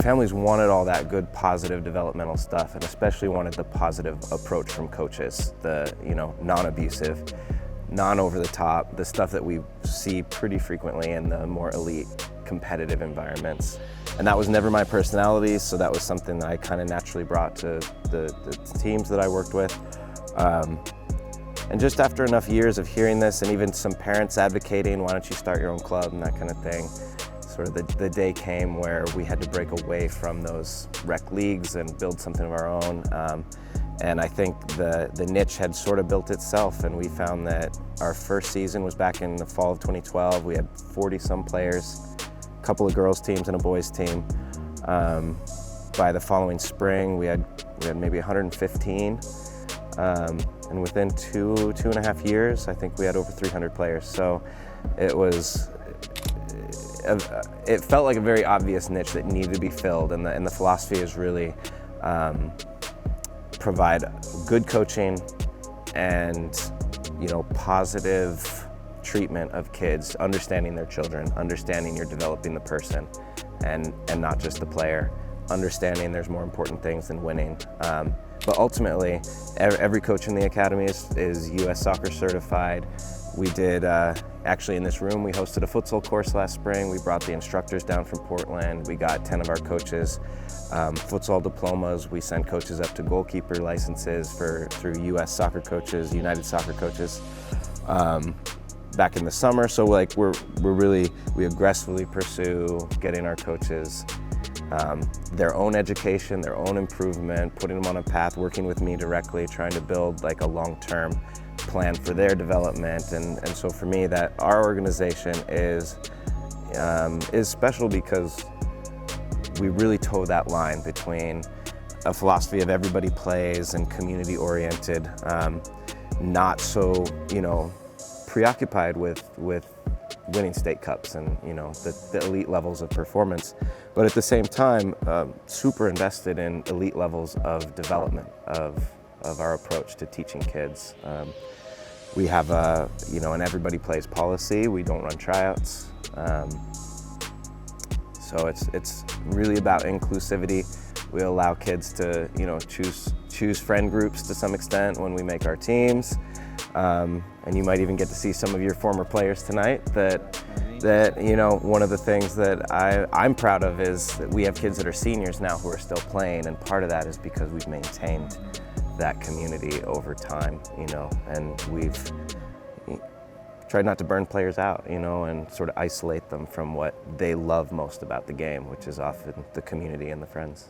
Families wanted all that good, positive developmental stuff, and especially wanted the positive approach from coaches, the non-abusive, non-over-the-top, the stuff that we see pretty frequently in the more elite competitive environments. And that was never my personality, so that was something that I kind of naturally brought to the teams that I worked with. And just after enough years of hearing this, and even some parents advocating, why don't you start your own club and that kind of thing, sort of the day came where we had to break away from those rec leagues and build something of our own. And I think the niche had sort of built itself, and we found that our first season was back in the fall of 2012. We had 40-some players, a couple of girls teams and a boys team. By the following spring, we had maybe 115. And within two and a half years, I think we had over 300 players. So it felt like a very obvious niche that needed to be filled, and the philosophy is really provide good coaching and positive treatment of kids, understanding their children, understanding you're developing the person and not just the player, understanding there's more important things than winning. But ultimately, every coach in the academy is US Soccer certified. We did, actually in this room, we hosted a futsal course last spring. We brought the instructors down from Portland. We got 10 of our coaches futsal diplomas. We sent coaches up to goalkeeper licenses through US Soccer Coaches, United Soccer Coaches back in the summer. So we aggressively pursue getting our coaches their own education, their own improvement, putting them on a path, working with me directly, trying to build like a long-term plan for their development. And so for me, that our organization is special because we really toe that line between a philosophy of everybody plays and community-oriented, not so preoccupied with winning state cups and the elite levels of performance, but at the same time super invested in elite levels of development of our approach to teaching kids. We have an everybody plays policy. We don't run tryouts, so it's really about inclusivity. We allow kids to choose friend groups to some extent when we make our teams. And you might even get to see some of your former players tonight. That one of the things that I'm proud of is that we have kids that are seniors now who are still playing, and part of that is because we've maintained that community over time, and we've tried not to burn players out, and sort of isolate them from what they love most about the game, which is often the community and the friends.